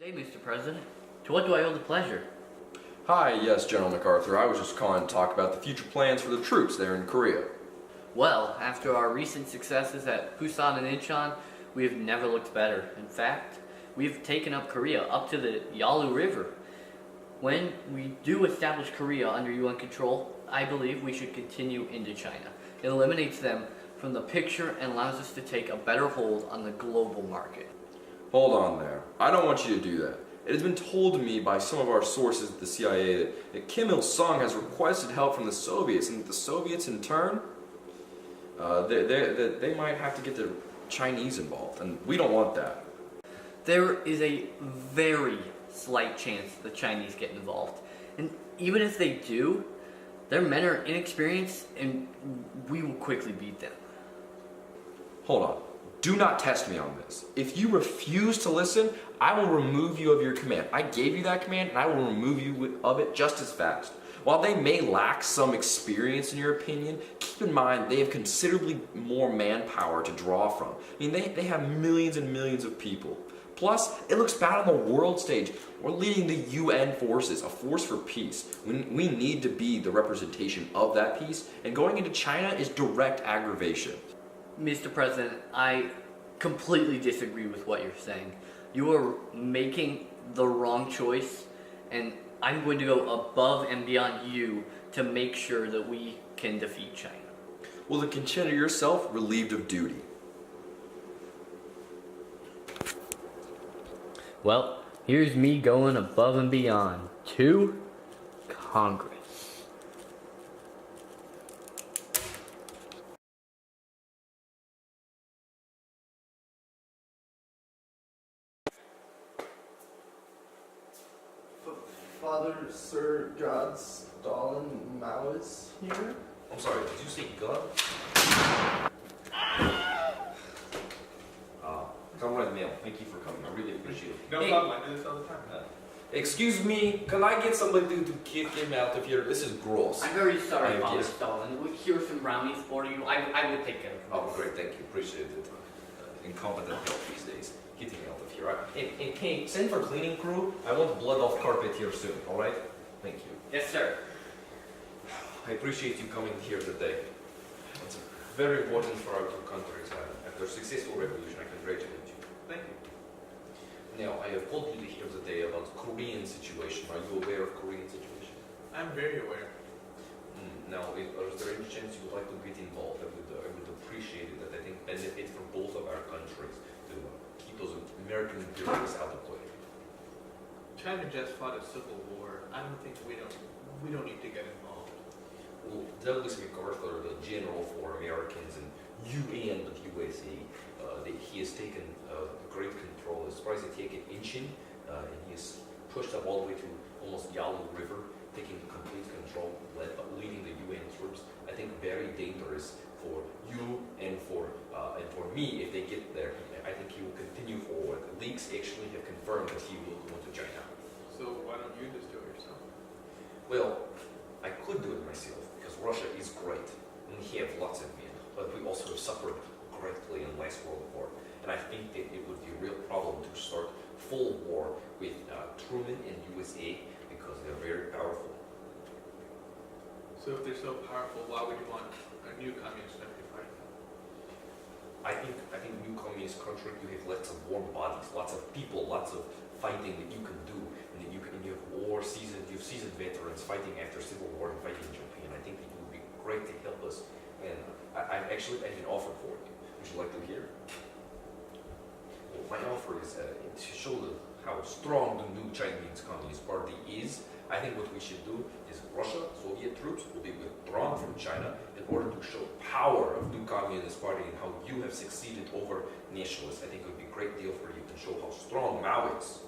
Good day, Mr. President. To what do I owe the pleasure? Hi, yes, General MacArthur. I was just calling to talk about the future plans for the troops there in Korea. Well, after our recent successes at Busan and Incheon, we have never looked better. In fact, we've taken up Korea up to the Yalu River. When we do establish Korea under UN control, I believe we should continue into China. It eliminates them from the picture and allows us to take a better hold on the global market. Hold on there. I don't want you to do that. It has been told to me by some of our sources at the CIA that Kim Il-sung has requested help from the Soviets, and that the Soviets in turn, they might have to get the Chinese involved, and we don't want that. There is a very slight chance the Chinese get involved. And even if they do, their men are inexperienced and we will quickly beat them. Hold on. Do not test me on this. If you refuse to listen, I will remove you of your command. I gave you that command and I will remove you of it just as fast. While they may lack some experience in your opinion, keep in mind they have considerably more manpower to draw from. I mean, they have millions and millions of people. Plus, it looks bad on the world stage. We're leading the UN forces, a force for peace. We need to be the representation of that peace, and going into China is direct aggravation. Mr. President, I completely disagree with what you're saying. You are making the wrong choice, and I'm going to go above and beyond you to make sure that we can defeat China. Well, then consider yourself relieved of duty. Well, here's me going above and beyond to Congress. Father, Sir God, Stalin, Mao is here? I'm sorry, did you say God? Comrade Mail, thank you for coming. I really appreciate it. No problem, I do this all the time. Excuse me, can I get somebody to kick him out of here? This is gross. I'm very sorry, Thank Father you. Stalin. Here are some brownies for you. I will take care of them. Oh, great, thank you. Appreciate it. Incompetent help these days. Get him out of here. And hey, send for cleaning crew. I want blood off carpet here soon, alright? Thank you. Yes, sir. I appreciate you coming here today. It's very important for our two countries. After a successful revolution, I congratulate you. Thank you. Now, I have called you here today about Korean situation. Are you aware of Korean situation? I'm very aware. Now, is there any chance you would like to get involved? I would appreciate it. That I think benefit for both of our countries to keep those American imperialists out of play. China just fought a civil war. I don't think we don't need to get involved. Well, Douglas MacArthur, the general for Americans and UN with USA, he has taken great control. As far as he taken Incheon, and he has pushed up all the way to almost Yalu River, taking complete control, leading the UN troops. I think very dangerous for you and for me if they get there. I think he will continue forward. Leaks actually have confirmed that he will go to China. So why don't you just do it yourself? Well, I could do it myself because Russia is great and we have lots of men, but we also have suffered greatly in the last World War. And I think that it would be a real problem to start full war with Truman and USA because they're very powerful. So if they're so powerful, why would you want a new communist country fighting them? I think new communist country, you have lots of warm bodies, lots of people, lots of fighting that you can do, and that you have seasoned veterans fighting after Civil War and fighting in Japan. I think it would be great to help us, and I've been offered for it. Would you like to hear? Well, my offer is to show how strong the new Chinese Communist Party is. I think what we should do is Russia, Soviet troops will be withdrawn from China in order to show power of new Communist Party and how you have succeeded over nationalists. I think it would be a great deal for you to show how strong Mao is.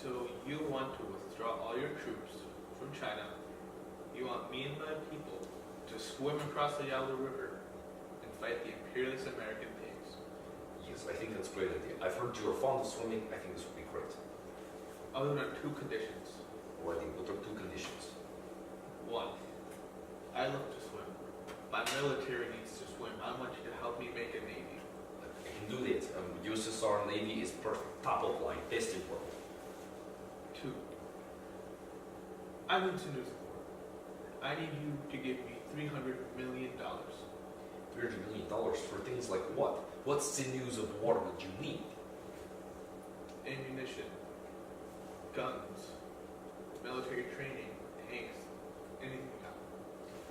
So you want to withdraw all your troops from China. You want me and my people to swim across the Yalu River and fight the imperialist American pigs. Yes, I think that's a great idea. I've heard you are fond of swimming. I think this would be great. Other than two conditions. What are two conditions? One, I love to swim. My military needs to swim. I want you to help me make a navy. I can can do that. USSR Navy is perfect, top of line, best in world. 2. I'm into news support. I need you to give me $300 million. $300 million for things like what? What's the news of war that you need? Ammunition, guns, military training, tanks, anything you got.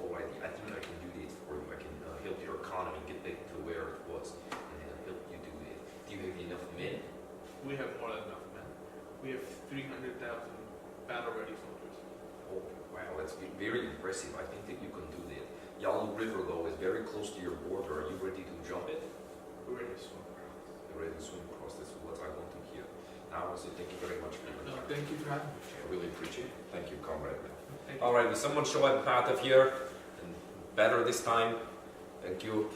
Alrighty, I think I can do that for you. I can help your economy get back to where it was and help you do that. Do you have enough men? We have more than enough men. We have 300,000 battle-ready soldiers. Oh, wow, that's very impressive. I think that you can do that. Yalu River, though, is very close to your border. Are you ready to jump it? We're ready to swim across. You're ready to swim across. That's what I want to hear. I want to say thank you very much for your No, time. thank you for having me. I really appreciate it. Thank you, comrade. Thank you. All right, will someone show up out of here? And better this time. Thank you.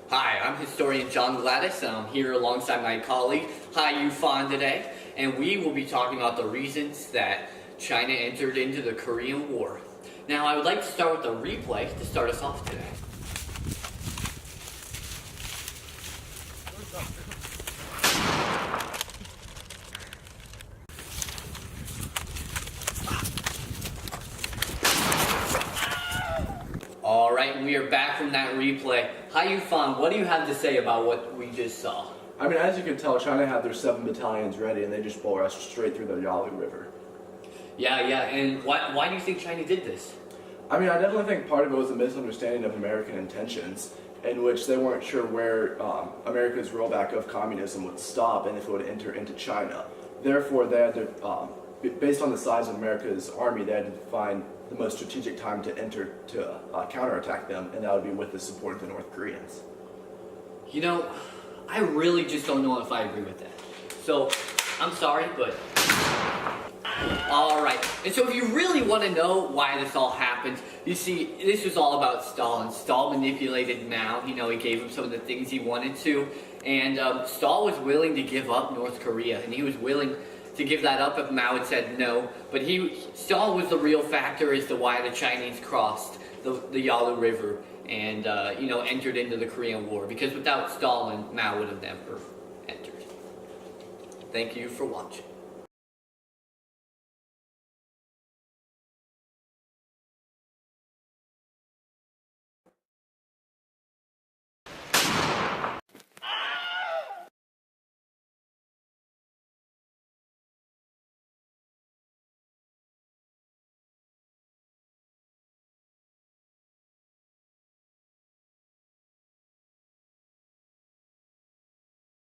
Hi, I'm historian John Gladys, and I'm here alongside my colleague Yalu Fan today, and we will be talking about the reasons that China entered into the Korean War. Now, I would like to start with a replay to start us off today. Alright, we are back from that replay. Yalu Fan, what do you have to say about what we just saw? I mean, as you can tell, China had their 7 battalions ready, and they just bull rushed straight through the Yalu River. Yeah, and why do you think China did this? I mean, I definitely think part of it was a misunderstanding of American intentions, in which they weren't sure where America's rollback of communism would stop and if it would enter into China. Therefore, they had to, based on the size of America's army, they had to find the most strategic time to enter to counterattack them, and that would be with the support of the North Koreans. You know, I really just don't know if I agree with that. So, I'm sorry, but... Alright, and so if you really want to know why this all happened, you see, this was all about Stalin. Stalin manipulated Mao, you know, he gave him some of the things he wanted to, and Stalin was willing to give up North Korea, and he was willing to give that up if Mao had said no, but Stalin was the real factor as to why the Chinese crossed the Yalu River and, you know, entered into the Korean War, because without Stalin, Mao would have never entered. Thank you for watching.